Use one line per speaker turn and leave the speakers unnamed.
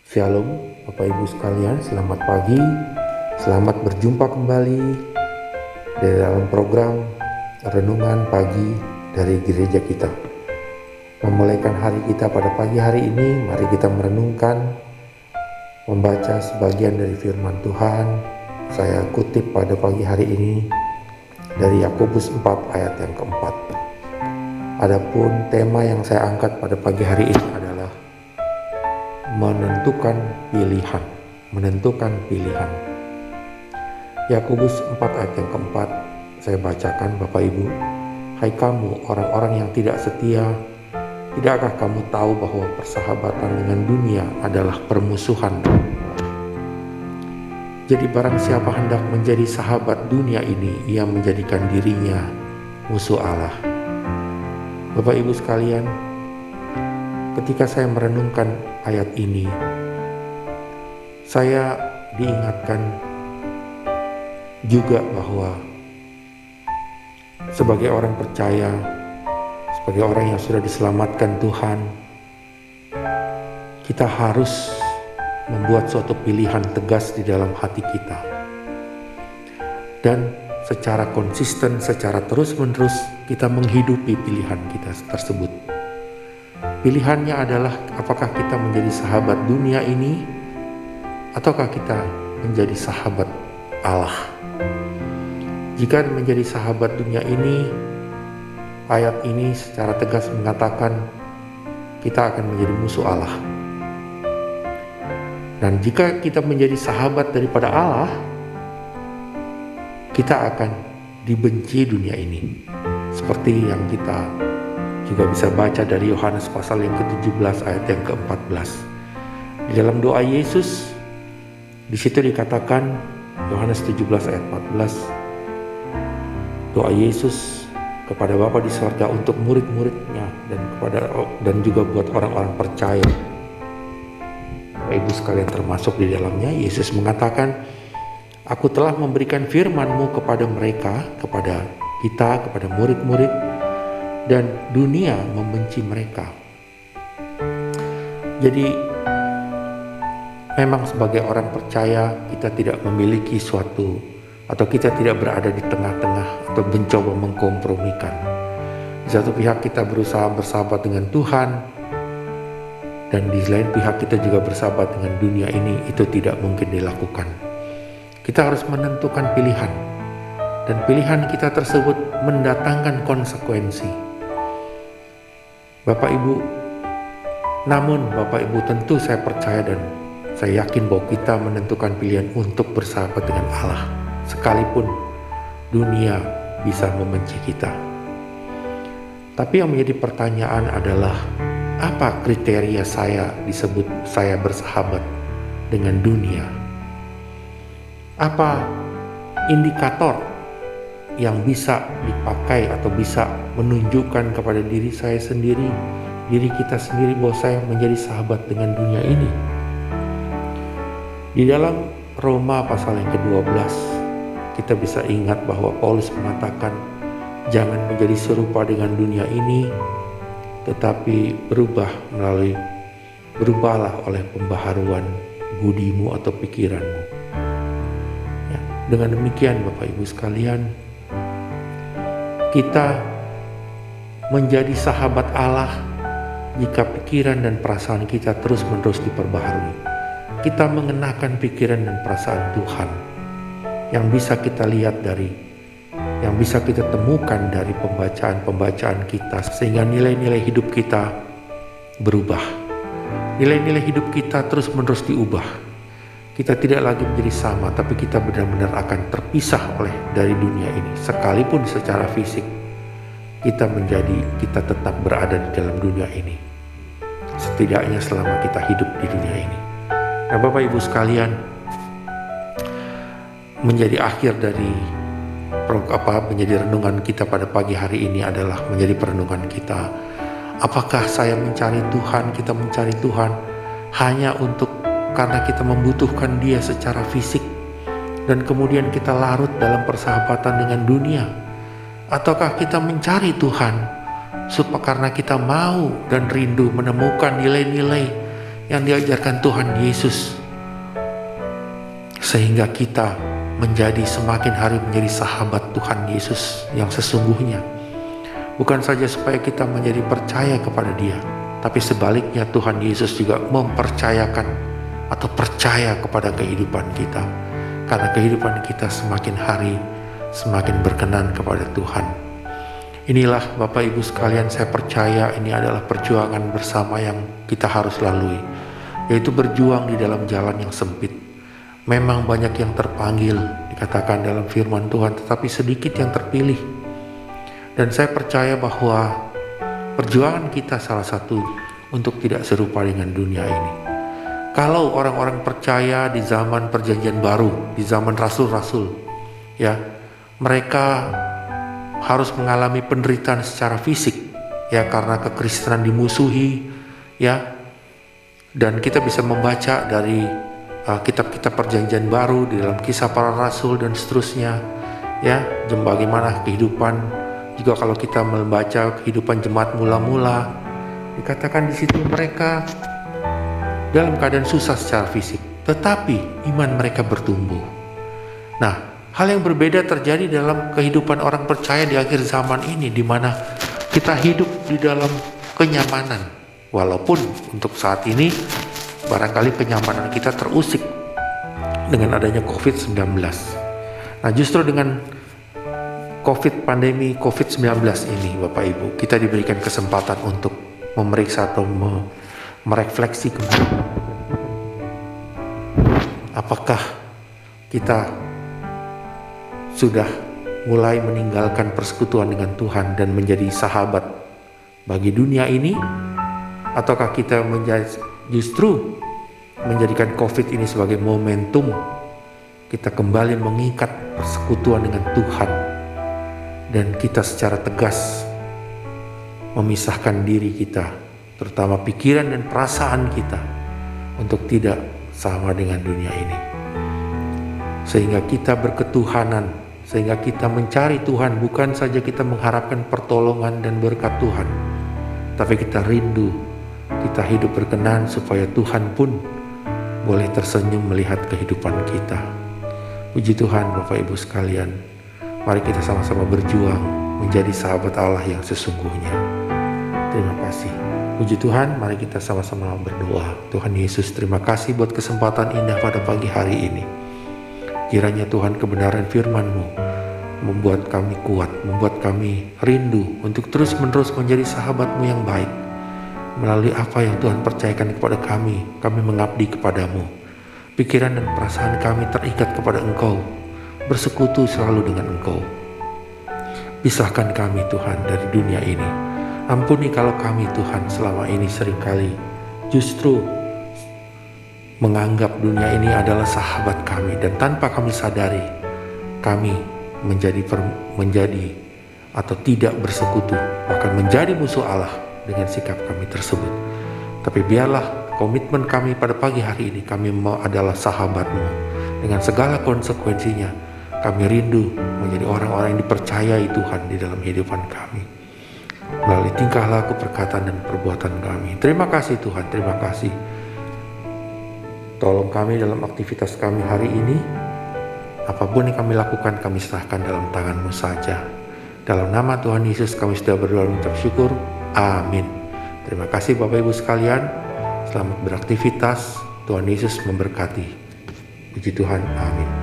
Shalom Bapak Ibu sekalian, selamat pagi. Selamat berjumpa kembali di dalam program Renungan Pagi dari gereja kita. Memulaikan hari kita pada pagi hari ini, mari kita merenungkan, membaca sebagian dari firman Tuhan. Saya kutip pada pagi hari ini dari Yakobus 4 ayat yang keempat. Adapun tema yang saya angkat pada pagi hari ini adalah menentukan pilihan. Yakobus 4 ayat yang keempat, saya bacakan Bapak Ibu. Hai kamu orang-orang yang tidak setia, tidakkah kamu tahu bahwa persahabatan dengan dunia adalah permusuhan? Jadi barang siapa hendak menjadi sahabat dunia ini, ia menjadikan dirinya musuh Allah. Bapak Ibu sekalian, ketika saya merenungkan ayat ini, saya diingatkan juga bahwa sebagai orang percaya, sebagai orang yang sudah diselamatkan Tuhan, kita harus membuat suatu pilihan tegas di dalam hati kita. Dan secara konsisten, secara terus-menerus kita menghidupi pilihan kita tersebut. Pilihannya adalah apakah kita menjadi sahabat dunia ini ataukah kita menjadi sahabat Allah. Jika menjadi sahabat dunia ini, ayat ini secara tegas mengatakan kita akan menjadi musuh Allah. Dan jika kita menjadi sahabat daripada Allah, kita akan dibenci dunia ini. Seperti yang kita juga bisa baca dari Yohanes pasal yang ke-17 ayat yang ke-14. Di dalam doa Yesus, di situ dikatakan, Yohanes 17 ayat 14, doa Yesus kepada Bapa di sorga untuk murid-muridnya dan juga buat orang-orang percaya. Bapak Ibu sekalian termasuk di dalamnya, Yesus mengatakan, Aku telah memberikan firman-Mu kepada mereka, kepada kita, kepada murid-murid, dan dunia membenci mereka. Jadi memang sebagai orang percaya kita tidak memiliki suatu, atau kita tidak berada di tengah-tengah atau mencoba mengkompromikan. Di satu pihak kita berusaha bersahabat dengan Tuhan, dan di lain pihak kita juga bersahabat dengan dunia ini. Itu tidak mungkin dilakukan. Kita harus menentukan pilihan, dan pilihan kita tersebut mendatangkan konsekuensi. Bapak Ibu, namun Bapak Ibu tentu saya percaya dan saya yakin bahwa kita menentukan pilihan untuk bersahabat dengan Allah, sekalipun dunia bisa membenci kita. Tapi yang menjadi pertanyaan adalah, apa kriteria saya disebut saya bersahabat dengan dunia? Apa indikator yang bisa dipakai atau bisa menunjukkan kepada diri saya sendiri, diri kita sendiri, bahwa saya menjadi sahabat dengan dunia ini? Di dalam Roma pasal yang ke-12, kita bisa ingat bahwa Paulus mengatakan, jangan menjadi serupa dengan dunia ini, tetapi berubahlah oleh pembaharuan budimu atau pikiranmu. Ya, dengan demikian Bapak Ibu sekalian, kita menjadi sahabat Allah jika pikiran dan perasaan kita terus-menerus diperbaharui. Kita mengenakan pikiran dan perasaan Tuhan yang bisa kita lihat yang bisa kita temukan dari pembacaan kita, sehingga nilai-nilai hidup kita berubah. Nilai-nilai hidup kita terus-menerus diubah. Kita tidak lagi menjadi sama, tapi kita benar-benar akan terpisah dari dunia ini. Sekalipun secara fisik kita tetap berada di dalam dunia ini, setidaknya selama kita hidup di dunia ini. Nah Bapak Ibu sekalian, menjadi akhir dari menjadi renungan kita pada pagi hari ini adalah menjadi perenungan kita. Apakah saya mencari Tuhan, kita mencari Tuhan hanya karena kita membutuhkan Dia secara fisik, dan kemudian kita larut dalam persahabatan dengan dunia? Ataukah kita mencari Tuhan karena kita mau dan rindu menemukan nilai-nilai yang diajarkan Tuhan Yesus, sehingga kita menjadi semakin hari menjadi sahabat Tuhan Yesus yang sesungguhnya. Bukan saja supaya kita menjadi percaya kepada Dia, tapi sebaliknya Tuhan Yesus juga mempercayakan atau percaya kepada kehidupan kita. Karena kehidupan kita semakin hari semakin berkenan kepada Tuhan. Inilah Bapak Ibu sekalian, saya percaya ini adalah perjuangan bersama yang kita harus lalui, yaitu berjuang di dalam jalan yang sempit. Memang banyak yang terpanggil, dikatakan dalam firman Tuhan, tetapi sedikit yang terpilih. Dan saya percaya bahwa perjuangan kita salah satu untuk tidak serupa dengan dunia ini. Kalau orang-orang percaya di zaman perjanjian baru, di zaman rasul-rasul, ya, mereka harus mengalami penderitaan secara fisik, ya, karena kekristenan dimusuhi, ya. Dan kita bisa membaca dari kitab-kitab perjanjian baru di dalam Kisah Para Rasul dan seterusnya, ya, bagaimana kehidupan. Juga kalau kita membaca kehidupan jemaat mula-mula, dikatakan di situ mereka dalam keadaan susah secara fisik, tetapi iman mereka bertumbuh. Nah, hal yang berbeda terjadi dalam kehidupan orang percaya di akhir zaman ini, di mana kita hidup di dalam kenyamanan. Walaupun untuk saat ini barangkali kenyamanan kita terusik dengan adanya COVID-19. Nah, justru dengan pandemi COVID-19 ini, Bapak Ibu, kita diberikan kesempatan untuk memeriksa atau merefleksi kembali. Apakah kita sudah mulai meninggalkan persekutuan dengan Tuhan dan menjadi sahabat bagi dunia ini, ataukah kita justru menjadikan COVID ini sebagai momentum kita kembali mengikat persekutuan dengan Tuhan, dan kita secara tegas memisahkan diri kita, terutama pikiran dan perasaan kita, untuk tidak sama dengan dunia ini, sehingga kita berketuhanan, sehingga kita mencari Tuhan. Bukan saja kita mengharapkan pertolongan dan berkat Tuhan, tapi kita rindu, kita hidup berkenan supaya Tuhan pun boleh tersenyum melihat kehidupan kita. Puji Tuhan Bapak Ibu sekalian, mari kita sama-sama berjuang menjadi sahabat Allah yang sesungguhnya. Terima kasih. Puji Tuhan, mari kita sama-sama berdoa. Tuhan Yesus, terima kasih buat kesempatan indah pada pagi hari ini. Kiranya Tuhan, kebenaran firman-Mu membuat kami kuat, membuat kami rindu untuk terus-menerus menjadi sahabat-Mu yang baik. Melalui apa yang Tuhan percayakan kepada kami mengabdi kepadamu. Pikiran dan perasaan kami terikat kepada Engkau, bersekutu selalu dengan Engkau. Pisahkan kami Tuhan dari dunia ini. Ampuni kalau kami Tuhan selama ini seringkali justru menganggap dunia ini adalah sahabat kami, dan tanpa kami sadari kami menjadi atau tidak bersekutu, bahkan menjadi musuh Allah dengan sikap kami tersebut. Tapi biarlah komitmen kami pada pagi hari ini, kami adalah sahabat-Mu dengan segala konsekuensinya. Kami rindu menjadi orang-orang yang dipercayai Tuhan di dalam kehidupan kami, melalui tingkah laku, perkataan, dan perbuatan kami. Terima kasih Tuhan, terima kasih. Tolong kami dalam aktivitas kami hari ini. Apapun yang kami lakukan, kami serahkan dalam tangan-Mu saja. Dalam nama Tuhan Yesus kami sudah berdoa dan mengucap syukur. Amin. Terima kasih Bapak Ibu sekalian. Selamat beraktivitas. Tuhan Yesus memberkati. Puji Tuhan. Amin.